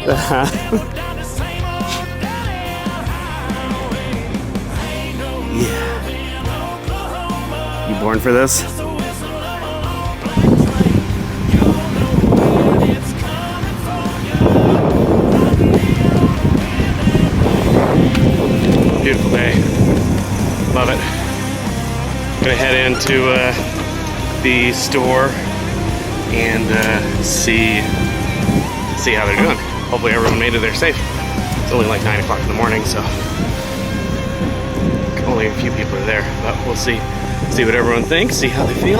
Yeah. You born for this? Beautiful day. Love it. Gonna head into the store and see how they're doing. Hopefully everyone made it there safe. It's only like 9 o'clock in the morning, so only a few people are there, but we'll see what everyone thinks, see how they feel.